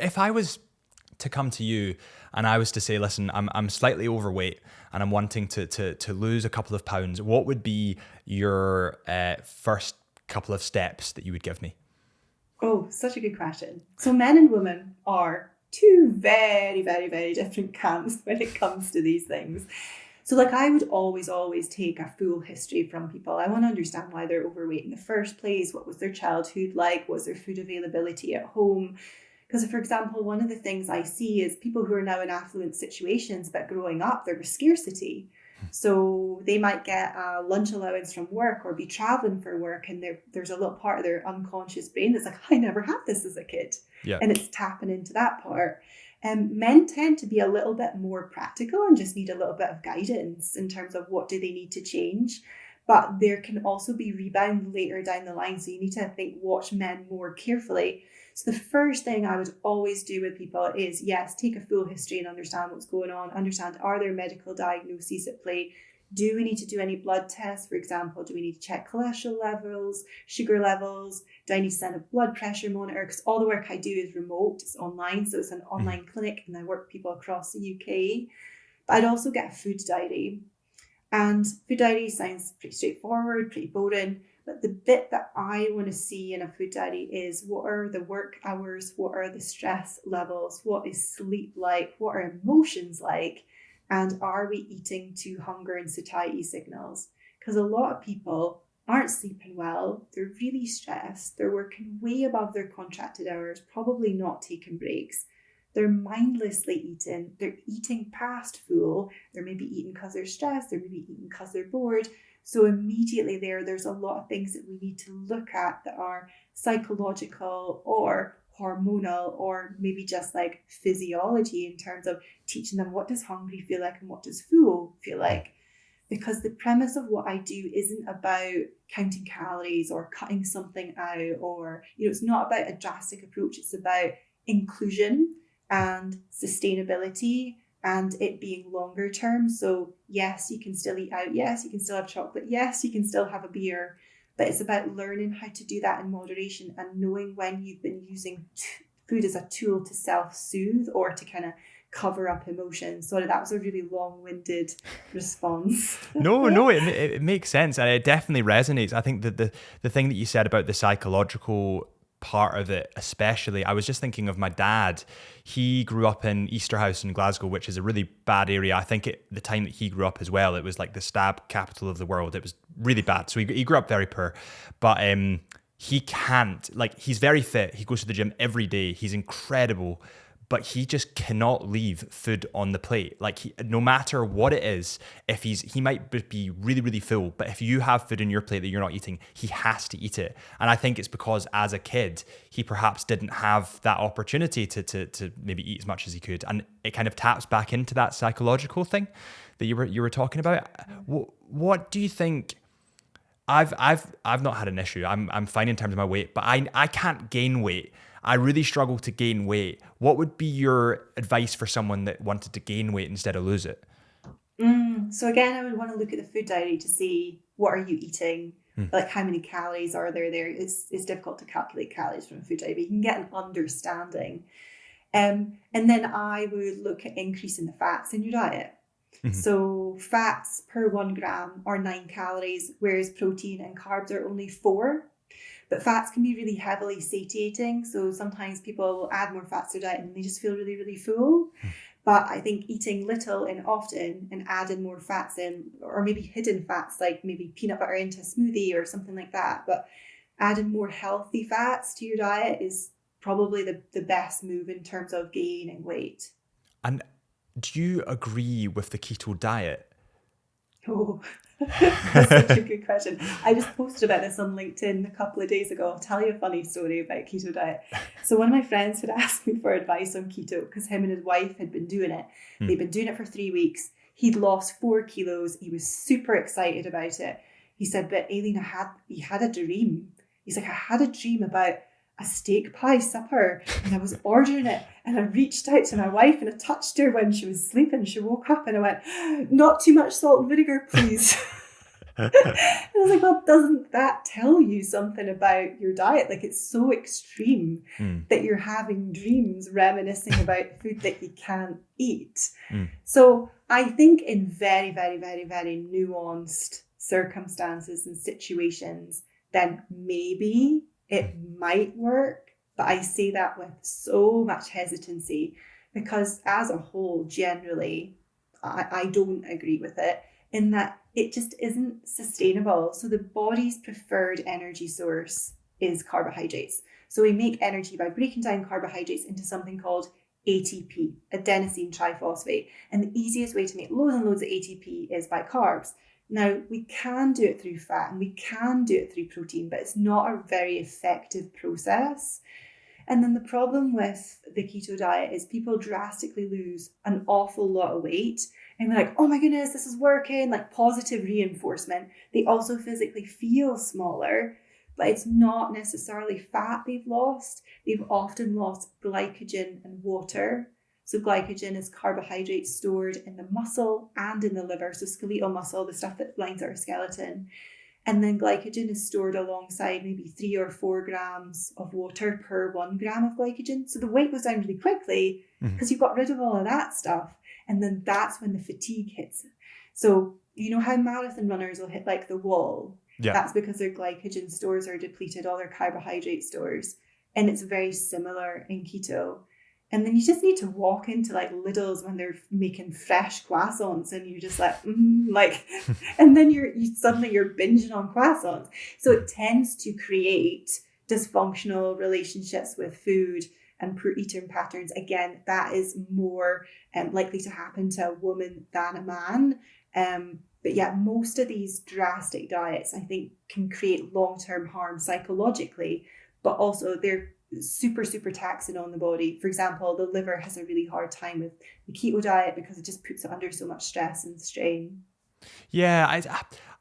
if I was to come to you and I was to say, listen, I'm slightly overweight and I'm wanting to lose a couple of pounds, what would be your first couple of steps that you would give me? Oh, such a good question. So men and women are two very, very, very different camps when it comes to these things. So like I would always take a full history from people. I want to understand why they're overweight in the first place. What was their childhood like? Was there food availability at home? Because, for example, one of the things I see is people who are now in affluent situations, but growing up, there was scarcity. So they might get a lunch allowance from work or be traveling for work. And there's a little part of their unconscious brain that's like, I never had this as a kid. Yeah. And it's tapping into that part. Men tend to be a little bit more practical and just need a little bit of guidance in terms of what do they need to change. But there can also be rebound later down the line. So you need to, watch men more carefully. So the first thing I would always do with people is, yes, take a full history and understand what's going on. Understand, are there medical diagnoses at play? Do we need to do any blood tests? For example, do we need to check cholesterol levels, sugar levels? Do I need to send a blood pressure monitor? Because all the work I do is remote, it's online. So it's an online clinic and I work with people across the UK. But I'd also get a food diary. And food diary sounds pretty straightforward, pretty boring. But the bit that I want to see in a food diary is, what are the work hours? What are the stress levels? What is sleep like? What are emotions like? And are we eating to hunger and satiety signals? Because a lot of people aren't sleeping well. They're really stressed. They're working way above their contracted hours, probably not taking breaks. They're mindlessly eating. They're eating past full. They're maybe eating because they're stressed. They're maybe eating because they're bored. So immediately there's a lot of things that we need to look at that are psychological or hormonal or maybe just like physiology in terms of teaching them, what does hungry feel like and what does full feel like? Because the premise of what I do isn't about counting calories or cutting something out, or, it's not about a drastic approach. It's about inclusion and sustainability and it being longer term. So yes, you can still eat out. Yes, you can still have chocolate. Yes, you can still have a beer. But it's about learning how to do that in moderation and knowing when you've been using food as a tool to self-soothe or to kind of cover up emotions. Sorry, that was a really long-winded response. No, it makes sense. And it definitely resonates. I think that the thing that you said about the psychological part of it, especially, I was just thinking of my dad. He grew up in Easterhouse in Glasgow, which is a really bad area. I think at the time that he grew up as well, it was like the stab capital of the world. It was really bad. So he grew up very poor, but he can't, he's very fit. He goes to the gym every day. He's incredible, but he just cannot leave food on the plate. No matter what it is, if he might be really, really full, but if you have food in your plate that you're not eating, he has to eat it. And I think it's because as a kid, he perhaps didn't have that opportunity to maybe eat as much as he could. And it kind of taps back into that psychological thing that you were talking about. What do you think? I've not had an issue. I'm fine in terms of my weight, but I can't gain weight. I really struggle to gain weight. What would be your advice for someone that wanted to gain weight instead of lose it? So again, I would want to look at the food diary to see, what are you eating? Like, how many calories are there? It's difficult to calculate calories from a food diary, but you can get an understanding. And then I would look at increasing the fats in your diet. Mm-hmm. So fats per 1 gram are 9 calories, whereas protein and carbs are only 4. But fats can be really heavily satiating. So sometimes people will add more fats to their diet and they just feel really, really full. But I think eating little and often and adding more fats in, or maybe hidden fats, like maybe peanut butter into a smoothie or something like that. But adding more healthy fats to your diet is probably the best move in terms of gaining weight. And do you agree with the keto diet? Oh, that's such a good question. I just posted about this on LinkedIn a couple of days ago. I'll tell you a funny story about keto diet. So one of my friends had asked me for advice on keto because him and his wife had been doing it. They'd been doing it for 3 weeks. He'd lost 4 kilos. He was super excited about it. He said, but Aileen, he had a dream. He's like, I had a dream about a steak pie supper and I was ordering it and I reached out to my wife and I touched her when she was sleeping. She woke up and I went, not too much salt and vinegar, please. I was like, well, doesn't that tell you something about your diet? Like, it's so extreme that you're having dreams reminiscing about food that you can't eat. So I think in very, very, very, very nuanced circumstances and situations, then maybe it might work. But I say that with so much hesitancy because as a whole, generally, I don't agree with it in that it just isn't sustainable. So the body's preferred energy source is carbohydrates. So we make energy by breaking down carbohydrates into something called ATP, adenosine triphosphate. And the easiest way to make loads and loads of ATP is by carbs. Now, we can do it through fat and we can do it through protein, but it's not a very effective process. And then the problem with the keto diet is people drastically lose an awful lot of weight. And they're like, oh my goodness, this is working, like positive reinforcement. They also physically feel smaller, but it's not necessarily fat they've lost. They've often lost glycogen and water. So glycogen is carbohydrates stored in the muscle and in the liver. So skeletal muscle, the stuff that lines our skeleton. And then glycogen is stored alongside maybe 3 or 4 grams of water per 1 gram of glycogen. So the weight goes down really quickly because you've got rid of all of that stuff. And then that's when the fatigue hits. So you know how marathon runners will hit like the wall? Yeah. That's because their glycogen stores are depleted, all their carbohydrate stores. And it's very similar in keto. And then you just need to walk into like Lidl's when they're making fresh croissants and you're just like, and then you're binging on croissants. So it tends to create dysfunctional relationships with food and poor eating patterns. Again, that is more likely to happen to a woman than a man. But yeah, most of these drastic diets, I think, can create long-term harm psychologically, but also they're super, super taxing on the body. For example, the liver has a really hard time with the keto diet because it just puts it under so much stress and strain. Yeah,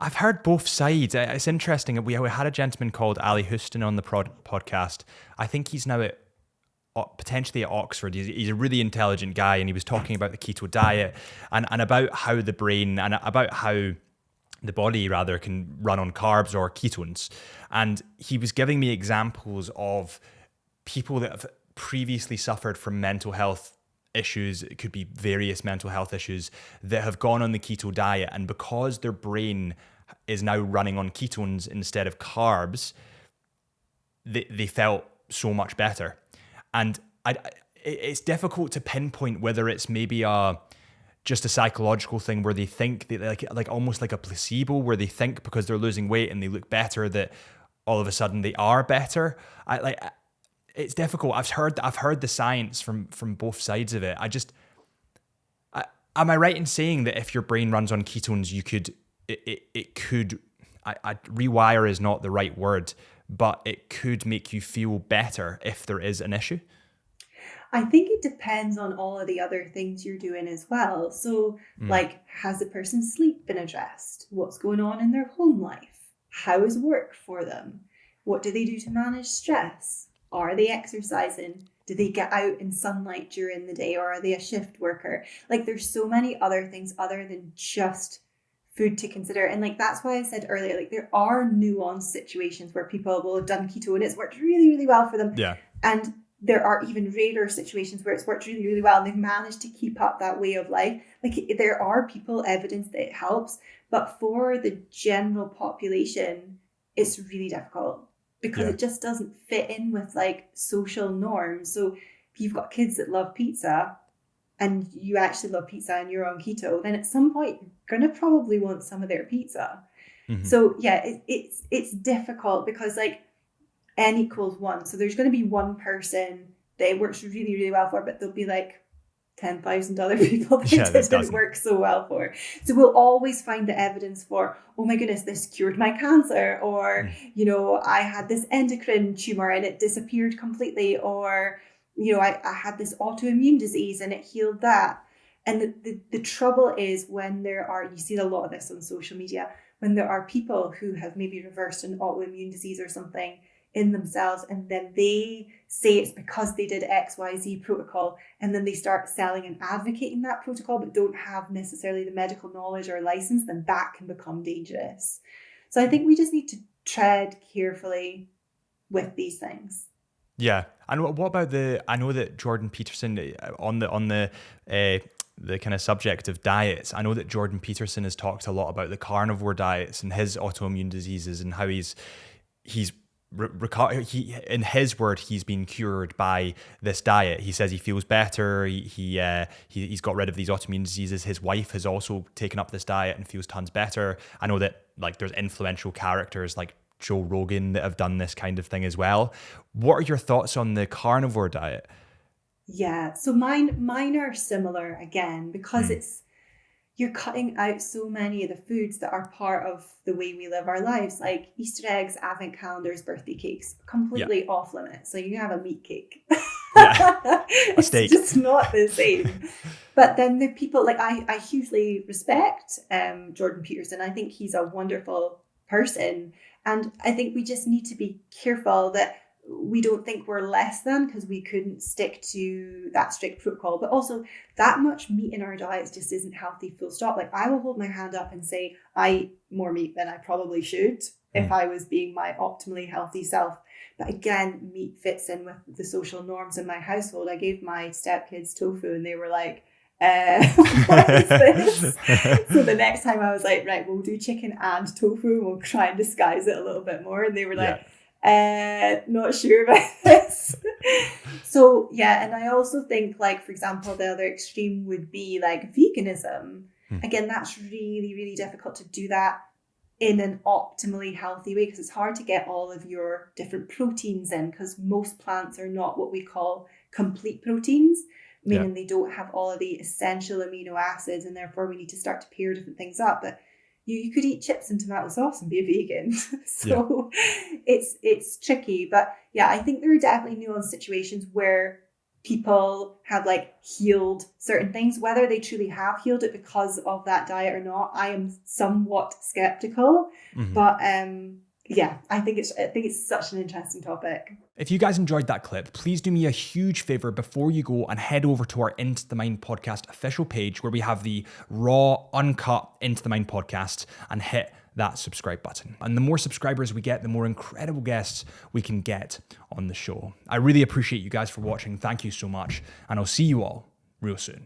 I've heard both sides. It's interesting. We had a gentleman called Ali Houston on the podcast. I think he's now potentially at Oxford. He's a really intelligent guy, and he was talking about the keto diet and about how the brain and about how the body rather can run on carbs or ketones. And he was giving me examples of people that have previously suffered from mental health issues. It could be various mental health issues that have gone on the keto diet, and because their brain is now running on ketones instead of carbs, they felt so much better. And it's difficult to pinpoint whether it's maybe just a psychological thing where they think that like almost like a placebo, where they think because they're losing weight and they look better that all of a sudden they are better. It's difficult. I've heard the science from both sides of it. Am I right in saying that if your brain runs on ketones, it could rewire is not the right word, but it could make you feel better if there is an issue? I think it depends on all of the other things you're doing as well. So like, has the person's sleep been addressed? What's going on in their home life? How is work for them? What do they do to manage stress? Are they exercising? Do they get out in sunlight during the day, or are they a shift worker? Like, there's so many other things other than just food to consider. And like, that's why I said earlier, like, there are nuanced situations where people will have done keto and it's worked really, really well for them. Yeah. And there are even rarer situations where it's worked really, really well and they've managed to keep up that way of life. Like, there are evidence that it helps, but for the general population, it's really difficult because it just doesn't fit in with like social norms. So if you've got kids that love pizza and you actually love pizza and you're on keto, then at some point you're going to probably want some of their pizza. So yeah, it's difficult because like N equals 1. So there's going to be one person that it works really, really well for, but there'll be like 10,000 other people that it didn't work so well for. So we'll always find the evidence for, oh my goodness, this cured my cancer, or, you know, I had this endocrine tumor and it disappeared completely, or, you know, I had this autoimmune disease and it healed that. And the trouble is when you see a lot of this on social media, when there are people who have maybe reversed an autoimmune disease or something, in themselves, and then they say it's because they did XYZ protocol, and then they start selling and advocating that protocol but don't have necessarily the medical knowledge or license, then that can become dangerous. So I think we just need to tread carefully with these things. Yeah. And what about I know that Jordan Peterson on the kind of subject of diets, I know that Jordan Peterson has talked a lot about the carnivore diets and his autoimmune diseases and how he's in his word, he's been cured by this diet. He says he feels better. He's got rid of these autoimmune diseases. His wife has also taken up this diet and feels tons better. I know that like there's influential characters like Joe Rogan that have done this kind of thing as well. What are your thoughts on the carnivore diet? Yeah, so mine are similar again, because you're cutting out so many of the foods that are part of the way we live our lives, like Easter eggs, advent calendars, birthday cakes, completely off limits. So you can have a meat cake. A steak. It's just not the same. But then there are people like I hugely respect Jordan Peterson. I think he's a wonderful person. And I think we just need to be careful that we don't think we're less than because we couldn't stick to that strict protocol. But also that much meat in our diets just isn't healthy, full stop. Like I will hold my hand up and say I eat more meat than I probably should if I was being my optimally healthy self. But again, meat fits in with the social norms in my household. I gave my stepkids tofu and they were like, what is this? So the next time I was like, right, we'll do chicken and tofu. We'll try and disguise it a little bit more. And they were like, not sure about this. So yeah, and I also think like, for example, the other extreme would be like veganism. Again, that's really, really difficult to do that in an optimally healthy way because it's hard to get all of your different proteins in because most plants are not what we call complete proteins, meaning they don't have all of the essential amino acids, and therefore we need to start to pair different things up. But you could eat chips and tomato sauce and be a vegan. So it's tricky. But yeah, I think there are definitely nuanced situations where people have like healed certain things. Whether they truly have healed it because of that diet or not, I am somewhat skeptical. But yeah, I think it's such an interesting topic. If you guys enjoyed that clip, please do me a huge favor before you go and head over to our Into the Mind podcast official page where we have the raw, uncut Into the Mind podcast and hit that subscribe button. And the more subscribers we get, the more incredible guests we can get on the show. I really appreciate you guys for watching. Thank you so much. And I'll see you all real soon.